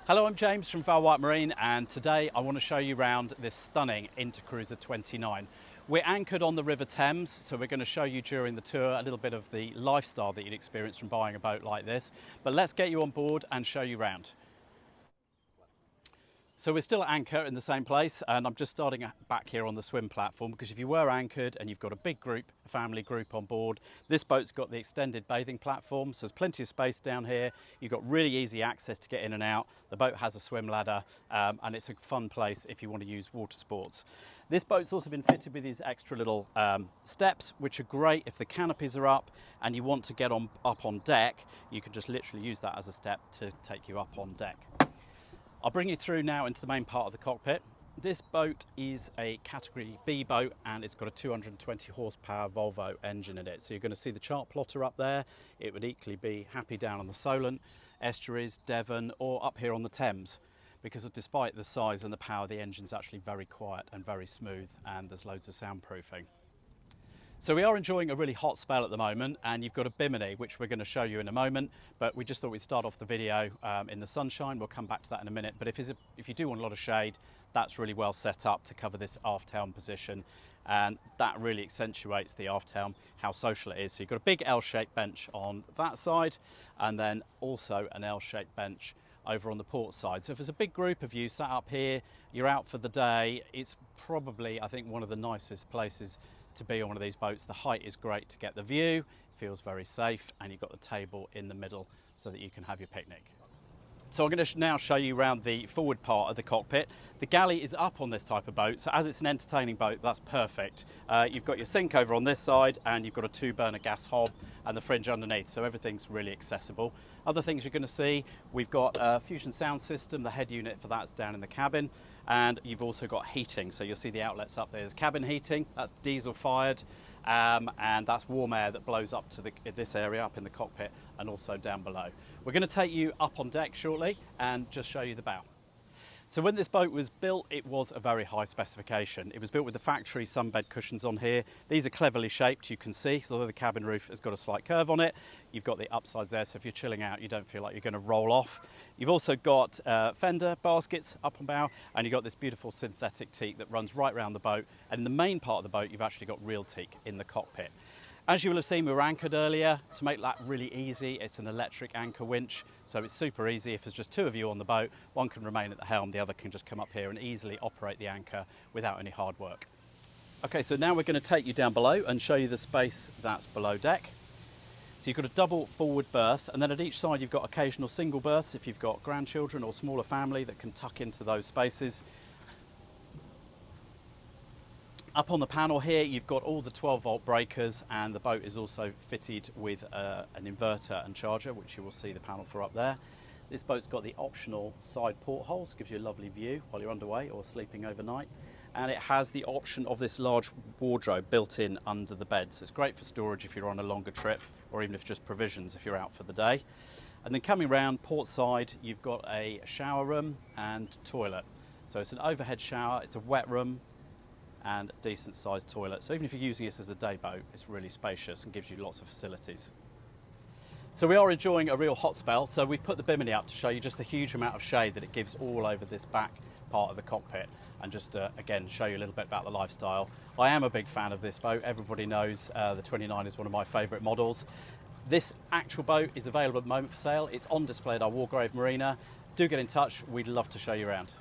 Hello, I'm James from Volvo Marine, and today I want to show you around this stunning Intercruiser 29. We're anchored on the River Thames, so we're going to show you during the tour a little bit of the lifestyle that you'd experience from buying a boat like this. But let's get you on board and show you around. So we're still at anchor in the same place, and I'm just starting back here on the swim platform, because if you were anchored and you've got a big group, a family group on board, this boat's got the extended bathing platform, so there's plenty of space down here. You've got really easy access to get in and out. The boat has a swim ladder, and it's a fun place if you want to use water sports. This boat's also been fitted with these extra little steps, which are great if the canopies are up and you want to get up on deck. You can just literally use that as a step to take you up on deck. I'll bring you through now into the main part of the cockpit. This boat is a category B boat, and it's got a 220 horsepower Volvo engine in it. So you're going to see the chart plotter up there. It would equally be happy down on the Solent, estuaries, Devon, or up here on the Thames, because despite the size and the power, the engine's actually very quiet and very smooth, and there's loads of soundproofing. So we are enjoying a really hot spell at the moment, and you've got a bimini, which we're going to show you in a moment, but we just thought we'd start off the video in the sunshine. We'll come back to that in a minute, but if you do want a lot of shade, that's really well set up to cover this aft helm position, and that really accentuates the aft helm, how social it is. So you've got a big L-shaped bench on that side, and then also an L-shaped bench over on the port side. So if there's a big group of you sat up here, you're out for the day, it's probably, I think, one of the nicest places to be on one of these boats. The height is great to get the view, feels very safe, and you've got the table in the middle so that you can have your picnic. So I'm going to now show you around the forward part of the cockpit. The galley is up on this type of boat, so as it's an entertaining boat, that's perfect. You've got your sink over on this side, and you've got a 2-burner gas hob and the fridge underneath, so everything's really accessible. Other things you're going to see, we've got a Fusion sound system. The head unit for that's down in the cabin, and you've also got heating, so you'll see the outlets up there. There's cabin heating, that's diesel fired, and that's warm air that blows up to this area up in the cockpit and also down below. We're going to take you up on deck shortly and just show you the bow. So when this boat was built, it was a very high specification. It was built with the factory sunbed cushions on here. These are cleverly shaped, you can see, so although the cabin roof has got a slight curve on it, you've got the upsides there, so if you're chilling out, you don't feel like you're going to roll off. You've also got fender baskets up on bow, and you've got this beautiful synthetic teak that runs right around the boat. And in the main part of the boat, you've actually got real teak in the cockpit. As you will have seen, we were anchored earlier. To make that really easy, it's an electric anchor winch, so it's super easy. If there's just two of you on the boat, one can remain at the helm, the other can just come up here and easily operate the anchor without any hard work. Okay, so now we're going to take you down below and show you the space that's below deck. So you've got a double forward berth, and then at each side you've got occasional single berths if you've got grandchildren or smaller family that can tuck into those spaces. Up on the panel here, you've got all the 12-volt breakers, and the boat is also fitted with an inverter and charger, which you will see the panel for up there. This boat's got the optional side portholes, gives you a lovely view while you're underway or sleeping overnight. And it has the option of this large wardrobe built in under the bed. So it's great for storage if you're on a longer trip, or even if just provisions if you're out for the day. And then coming round port side, you've got a shower room and toilet. So it's an overhead shower, it's a wet room, and a decent sized toilet. So even if you're using this as a day boat, it's really spacious and gives you lots of facilities. So we are enjoying a real hot spell, so we've put the bimini up to show you just the huge amount of shade that it gives all over this back part of the cockpit, and just again show you a little bit about the lifestyle. I am a big fan of this boat. Everybody knows the 29 is one of my favourite models. This actual boat is available at the moment for sale. It's on display at our Wargrave Marina. Do get in touch, we'd love to show you around.